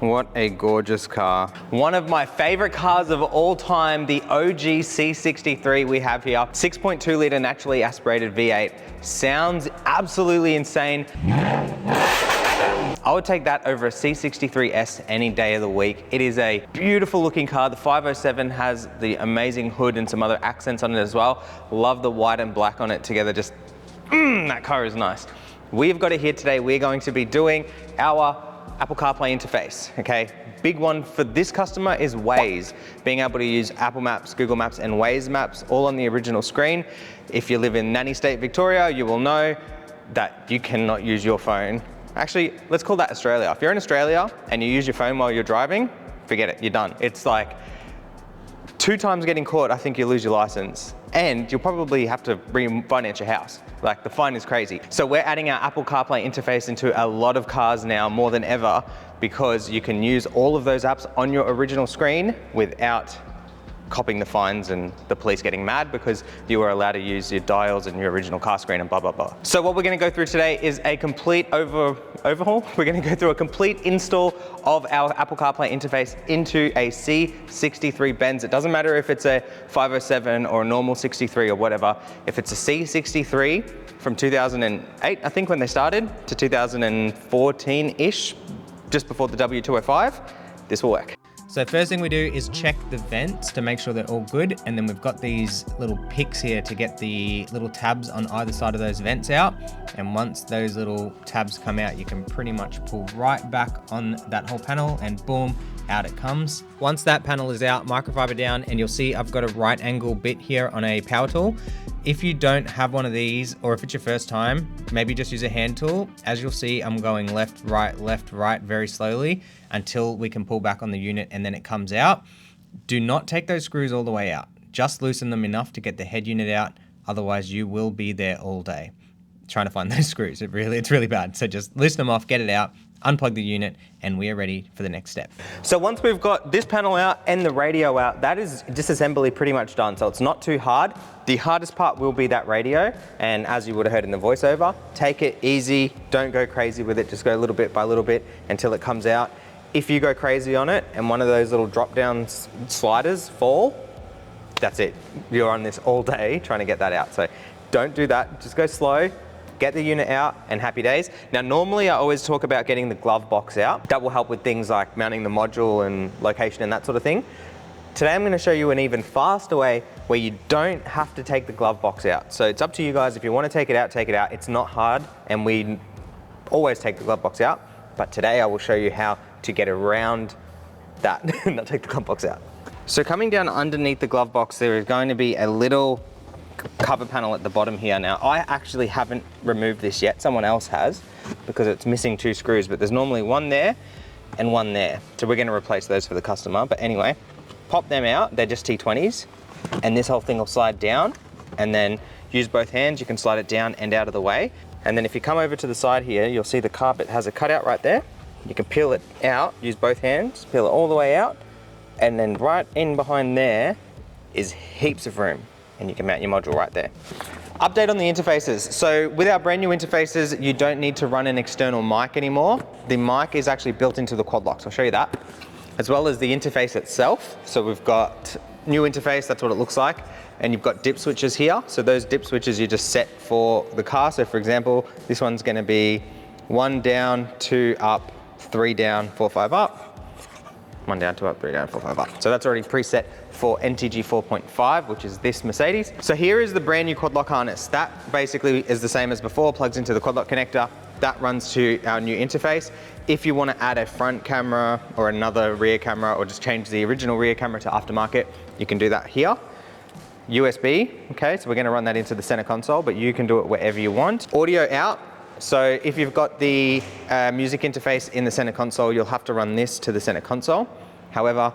What a gorgeous car. One of my favorite cars of all time, the OG C63 we have here. 6.2 litre naturally aspirated V8. Sounds absolutely insane. I would take that over a C63S any day of the week. It is a beautiful looking car. The 507 has the amazing hood and some other accents on it as well. Love the white and black on it together. Just, that car is nice. We've got it here today. We're going to be doing our Apple CarPlay interface, okay? Big one for this customer is Waze. Being able to use Apple Maps, Google Maps, and Waze Maps all on the original screen. If you live in nanny state Victoria, you will know that you cannot use your phone. Actually, let's call that Australia. If you're in Australia and you use your phone while you're driving, forget it, you're done. It's like 2 times getting caught, I think you lose your license. And you'll probably have to refinance your house. Like, the fine is crazy. So we're adding our Apple CarPlay interface into a lot of cars now, more than ever, because you can use all of those apps on your original screen without copping the fines and the police getting mad because you are allowed to use your dials and your original car screen and blah, blah, blah. So what we're gonna go through today is a complete overhaul. We're gonna go through a complete install of our Apple CarPlay interface into a C63 Benz. It doesn't matter if it's a 507 or a normal 63 or whatever. If it's a C63 from 2008, I think when they started, to 2014-ish, just before the W205, this will work. So first thing we do is check the vents to make sure they're all good. And then we've got these little picks here to get the little tabs on either side of those vents out. And once those little tabs come out, you can pretty much pull right back on that whole panel and boom, out it comes. Once that panel is out, microfiber down, and you'll see I've got a right angle bit here on a power tool. If you don't have one of these, or if it's your first time, maybe just use a hand tool. As you'll see, I'm going left, right, very slowly until we can pull back on the unit and then it comes out. Do not take those screws all the way out. Just loosen them enough to get the head unit out. Otherwise you will be there all day trying to find those screws. It's really bad. So just loosen them off, get it out, unplug the unit, and we are ready for the next step. So once we've got this panel out and the radio out, that is disassembly pretty much done. So it's not too hard. The hardest part will be that radio. And as you would have heard in the voiceover, take it easy. Don't go crazy with it. Just go little bit by little bit until it comes out. If you go crazy on it and one of those little drop down sliders fall, that's it. You're on this all day trying to get that out. So don't do that. Just go slow. Get the unit out and happy days. Now, normally I always talk about getting the glove box out. That will help with things like mounting the module and location and that sort of thing. Today I'm going to show you an even faster way where you don't have to take the glove box out. So it's up to you guys. If you want to take it out, take it out. It's not hard and we always take the glove box out. But today I will show you how to get around that, not take the glove box out. So coming down underneath the glove box, there is going to be a little cover panel at the bottom here. Now, I actually haven't removed this yet. Someone else has because it's missing 2 screws, but there's normally one there and one there. So we're going to replace those for the customer. But anyway, pop them out. They're just T20s and this whole thing will slide down and then use both hands. You can slide it down and out of the way. And then if you come over to the side here, you'll see the carpet has a cutout right there. You can peel it out, use both hands, peel it all the way out. And then right in behind there is heaps of room. And you can mount your module right there. Update on the interfaces. So with our brand new interfaces, you don't need to run an external mic anymore. The mic is actually built into the quad locks. I'll show you that. As well as the interface itself. So we've got new interface, that's what it looks like. And you've got dip switches here. So those dip switches you just set for the car. So for example, this one's gonna be 1 down, 2 up, 3 down, 4, 5 up. 1 down, 2 up, 3 down, 4, 5 up. So that's already preset for NTG 4.5, which is this Mercedes. So here is the brand new quad lock harness. That basically is the same as before, plugs into the quad lock connector. That runs to our new interface. If you want to add a front camera or another rear camera or just change the original rear camera to aftermarket, you can do that here. USB, okay, so we're going to run that into the center console, but you can do it wherever you want. Audio out. So if you've got the music interface in the center console, you'll have to run this to the center console. However,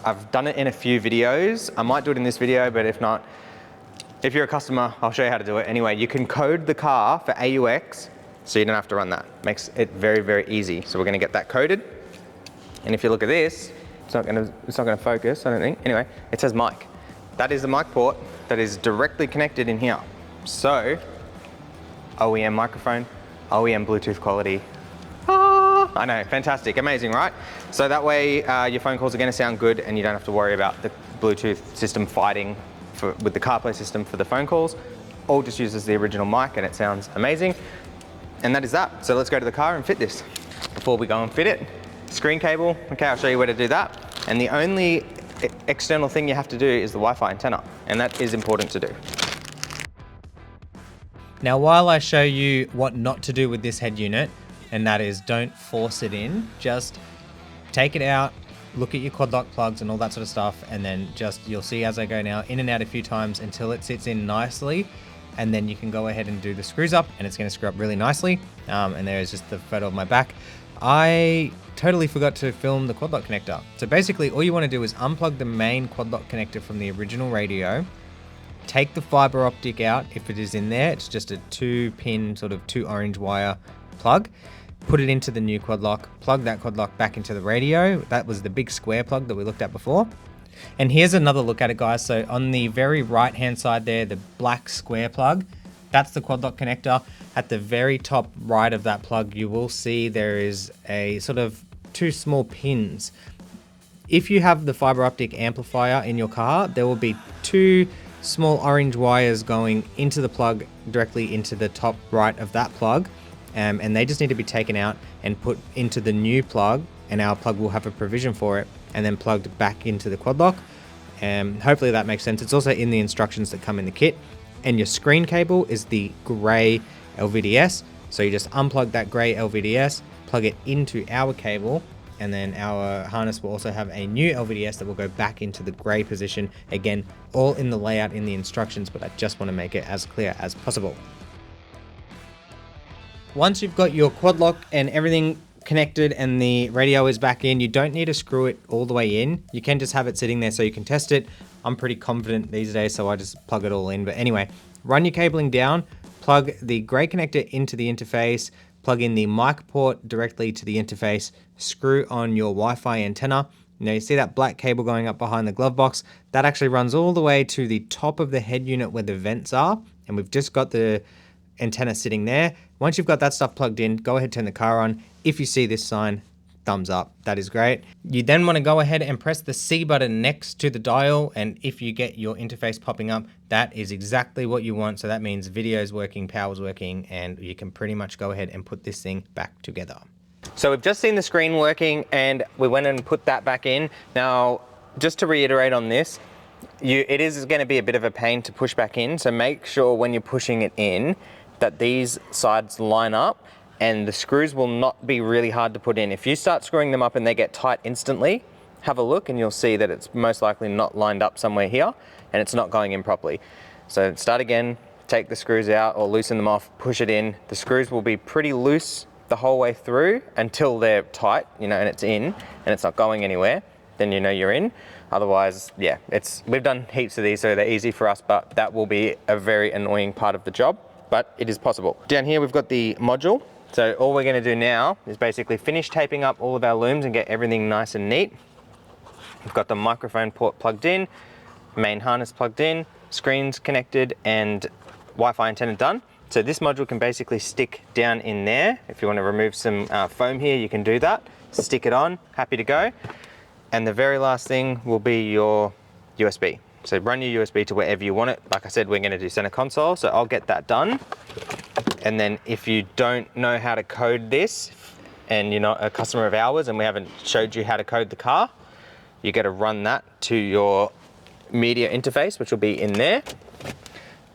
I've done it in a few videos. I might do it in this video, but if not, if you're a customer, I'll show you how to do it. Anyway, you can code the car for AUX, so you don't have to run that. Makes it very, very easy. So we're gonna get that coded. And if you look at this, it's not gonna focus, I don't think. Anyway, it says mic. That is the mic port that is directly connected in here. So, OEM microphone, OEM Bluetooth quality. Ah! I know, fantastic, amazing, right? So that way your phone calls are going to sound good and you don't have to worry about the Bluetooth system fighting with the CarPlay system for the phone calls. All just uses the original mic and it sounds amazing. And that is that. So let's go to the car and fit this. Before we go and fit it, screen cable, okay, I'll show you where to do that. And the only external thing you have to do is the Wi-Fi antenna, and that is important to do. Now, while I show you what not to do with this head unit, and that is don't force it in, just take it out, look at your quad lock plugs and all that sort of stuff, and then just, you'll see as I go now, in and out a few times until it sits in nicely, and then you can go ahead and do the screws up, and it's going to screw up really nicely. And there's just the photo of my back. I totally forgot to film the quad lock connector. So basically all you want to do is unplug the main quad lock connector from the original radio, take the fiber optic out if it is in there. It's just a 2-pin sort of 2 orange wire plug. Put it into the new quad lock, plug that quad lock back into the radio. That was the big square plug that we looked at before. And here's another look at it, guys. So on the very right hand side there, the black square plug, that's the quad lock connector. At the very top right of that plug, you will see there is a sort of 2 small pins. If you have the fiber optic amplifier in your car, there will be 2 small orange wires going into the plug directly into the top right of that plug. And they just need to be taken out and put into the new plug, and our plug will have a provision for it, and then plugged back into the quad lock. Hopefully that makes sense. It's also in the instructions that come in the kit. And your screen cable is the gray LVDS. So you just unplug that gray LVDS, plug it into our cable, and then our harness will also have a new LVDS that will go back into the gray position. Again, all in the layout in the instructions, but I just want to make it as clear as possible. Once you've got your quad lock and everything connected and the radio is back in, you don't need to screw it all the way in. You can just have it sitting there so you can test it. I'm pretty confident these days, so I just plug it all in. But anyway, run your cabling down, plug the gray connector into the interface, plug in the mic port directly to the interface, screw on your Wi-Fi antenna. Now you see that black cable going up behind the glove box? That actually runs all the way to the top of the head unit where the vents are. And we've just got the antenna sitting there. Once you've got that stuff plugged in, go ahead, turn the car on. If you see this sign, thumbs up, that is great. You then want to go ahead and press the C button next to the dial, and if you get your interface popping up, that is exactly what you want. So that means video is working, power's working, and you can pretty much go ahead and put this thing back together. So we've just seen the screen working and we went and put that back in. Now, just to reiterate on this, it is going to be a bit of a pain to push back in, so make sure when you're pushing it in that these sides line up, and the screws will not be really hard to put in. If you start screwing them up and they get tight instantly, have a look and you'll see that it's most likely not lined up somewhere here and it's not going in properly. So start again, take the screws out or loosen them off, push it in. The screws will be pretty loose the whole way through until they're tight, you know, and it's in and it's not going anywhere, then you know you're in. Otherwise, yeah, we've done heaps of these, so they're easy for us, but that will be a very annoying part of the job, but it is possible. Down here, we've got the module. So all we're going to do now is basically finish taping up all of our looms and get everything nice and neat. We've got the microphone port plugged in, main harness plugged in, screens connected, and Wi-Fi antenna done. So this module can basically stick down in there. If you want to remove some foam here, you can do that. Stick it on, happy to go. And the very last thing will be your USB. So run your USB to wherever you want it. Like I said, we're going to do center console, so I'll get that done. And then if you don't know how to code this and you're not a customer of ours and we haven't showed you how to code the car, you got to run that to your media interface, which will be in there.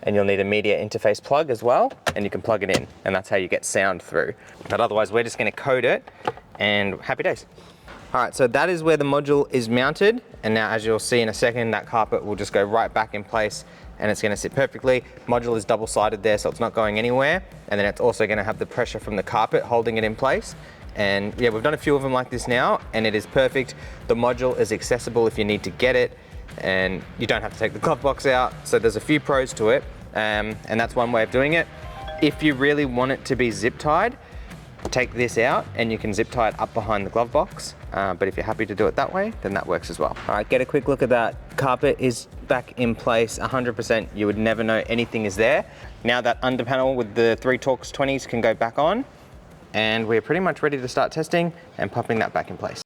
And you'll need a media interface plug as well, and you can plug it in, and that's how you get sound through. But otherwise, we're just going to code it, and happy days. All right, so that is where the module is mounted, and now as you'll see in a second, that carpet will just go right back in place and it's going to sit perfectly. Module is double-sided there, so it's not going anywhere, and then it's also going to have the pressure from the carpet holding it in place. And yeah, we've done a few of them like this now, and it is perfect. The module is accessible if you need to get it, and you don't have to take the glove box out, so there's a few pros to it, and that's one way of doing it. If you really want it to be zip tied, take this out and you can zip tie it up behind the glove box, but if you're happy to do it that way, then that works as well. All right, get a quick look at that. Carpet is back in place 100%. You would never know anything is there. Now that under panel with the 3 Torx 20s can go back on, And we're pretty much ready to start testing and popping that back in place.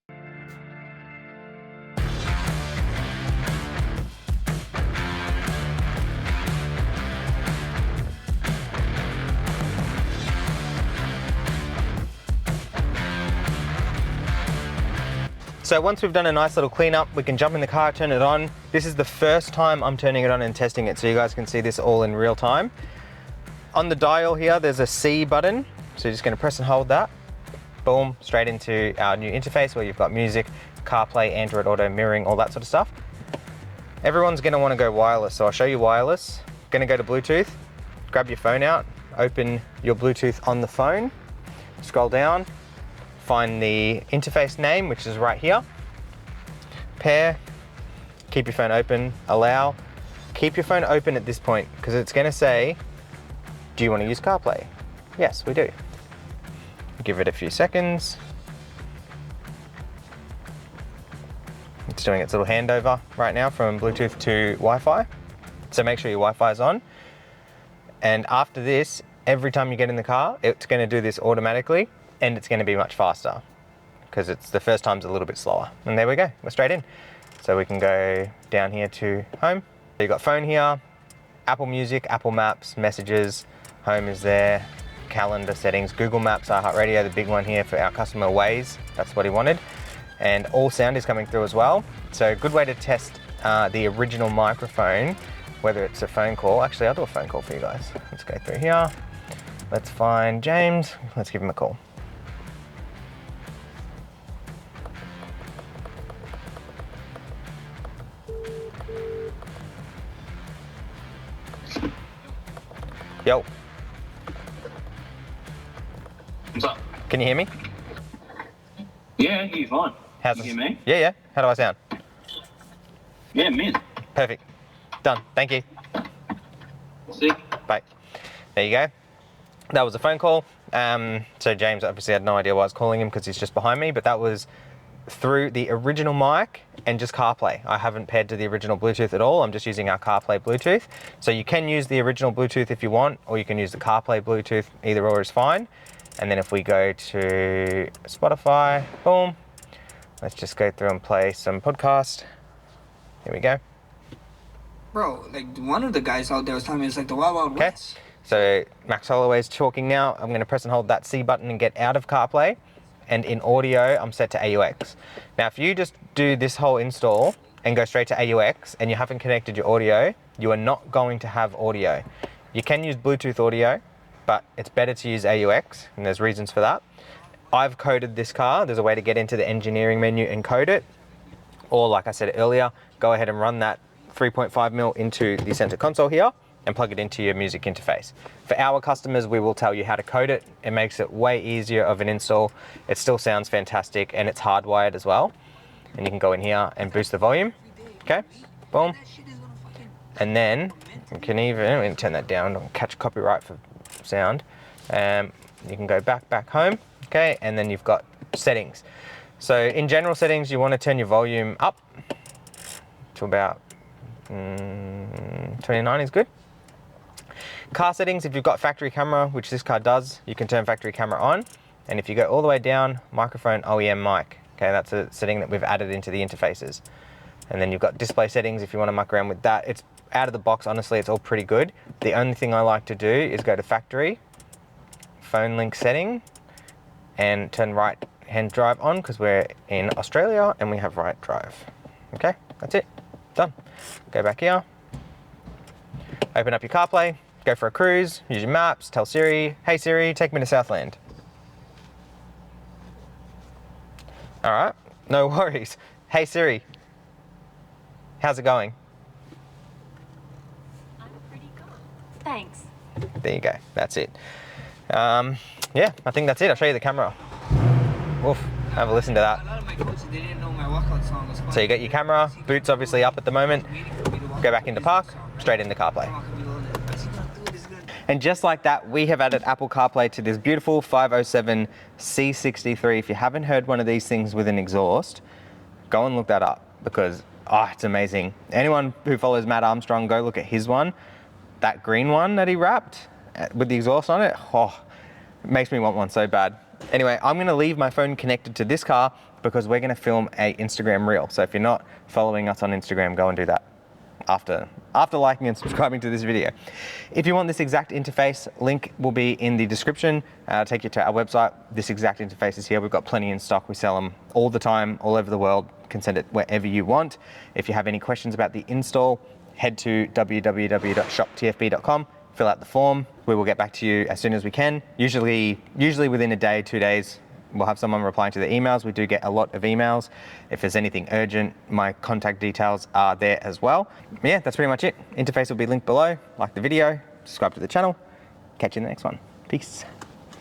So once we've done a nice little cleanup, we can jump in the car, turn it on. This is the first time I'm turning it on and testing it, so you guys can see this all in real time. On the dial here, there's a C button. So you're just gonna press and hold that. Boom, straight into our new interface where you've got music, CarPlay, Android Auto, mirroring, all that sort of stuff. Everyone's gonna wanna go wireless, so I'll show you wireless. Gonna go to Bluetooth, grab your phone out, open your Bluetooth on the phone, scroll down, find the interface name, which is right here. Pair, keep your phone open, allow. Keep your phone open at this point because it's gonna say, do you wanna use CarPlay? Yes, we do. Give it a few seconds. It's doing its little handover right now from Bluetooth to Wi-Fi. So make sure your Wi-Fi is on. And after this, every time you get in the car, it's gonna do this automatically. And it's going to be much faster because it's the first time's a little bit slower. And there we go, we're straight in. So we can go down here to home. So you've got phone here, Apple Music, Apple Maps, messages, home is there, calendar settings, Google Maps, iHeartRadio, the big one here for our customer Waze, that's what he wanted. And all sound is coming through as well. So a good way to test the original microphone, whether it's a phone call. Actually, I'll do a phone call for you guys. Let's go through here. Let's find James, let's give him a call. Yo. What's up? Can you hear me? Yeah, I hear you fine. How's you hear me? Yeah, yeah. How do I sound? Yeah, mint. Perfect. Done. Thank you. Sick. Bye. There you go. That was a phone call. So James obviously had no idea why I was calling him because he's just behind me, but that was through the original mic and just CarPlay. I haven't paired to the original Bluetooth at all. I'm just using our CarPlay Bluetooth. So you can use the original Bluetooth if you want, or you can use the CarPlay Bluetooth. Either or is fine. And then if we go to Spotify, boom. Let's just go through and play some podcast. Here we go. Bro, like one of the guys out there was telling me it's like the Wild Wild West. So Max Holloway's talking now. I'm gonna press and hold that C button and get out of CarPlay. And in audio, I'm set to AUX. Now, if you just do this whole install and go straight to AUX and you haven't connected your audio, you are not going to have audio. You can use Bluetooth audio, but it's better to use AUX, and there's reasons for that. I've coded this car. There's a way to get into the engineering menu and code it. Or like I said earlier, go ahead and run that 3.5mm into the center console here and plug it into your music interface. For our customers, we will tell you how to code it. It makes it way easier of an install. It still sounds fantastic and it's hardwired as well. And you can go in here and boost the volume. Okay, boom. And then you can even turn that down, don't catch copyright for sound. You can go back home, okay? And then you've got settings. So in general settings, you want to turn your volume up to about 29 is good. Car settings, if you've got factory camera, which this car does, you can turn factory camera on. And if you go all the way down, microphone OEM mic. Okay, that's a setting that we've added into the interfaces. And then you've got display settings if you want to muck around with that. It's out of the box, honestly, it's all pretty good. The only thing I like to do is go to factory, phone link setting, and turn right hand drive on because we're in Australia and we have right drive. Okay, that's it, done. Go back here, open up your CarPlay, go for a cruise, use your maps, tell Siri, hey Siri, take me to Southland. All right, no worries. Hey Siri, how's it going? I'm pretty good. Thanks. There you go, that's it. Yeah, I think that's it. I'll show you the camera. Woof, have a listen to that. A lot of my coaches, they didn't know my workout song was fun. So you got your camera, boots obviously up at the moment, go back into park, straight into CarPlay. And just like that, we have added Apple CarPlay to this beautiful 507 C63. If you haven't heard one of these things with an exhaust, go and look that up because, oh, it's amazing. Anyone who follows Matt Armstrong, go look at his one. That green one that he wrapped with the exhaust on it, oh, it makes me want one so bad. Anyway, I'm gonna leave my phone connected to this car because we're gonna film a Instagram reel. So if you're not following us on Instagram, go and do that after liking and subscribing to this video. If you want this exact interface, link will be in the description. I'll take you to our website. This exact interface is here. We've got plenty in stock. We sell them all the time, all over the world. You can send it wherever you want. If you have any questions about the install, head to www.shoptfb.com, fill out the form. We will get back to you as soon as we can. Usually within a day, 2 days, we'll have someone replying to the emails. We do get a lot of emails. If there's anything urgent, my contact details are there as well. Yeah, that's pretty much it. Interface will be linked below. Like the video, subscribe to the channel. Catch you in the next one. Peace.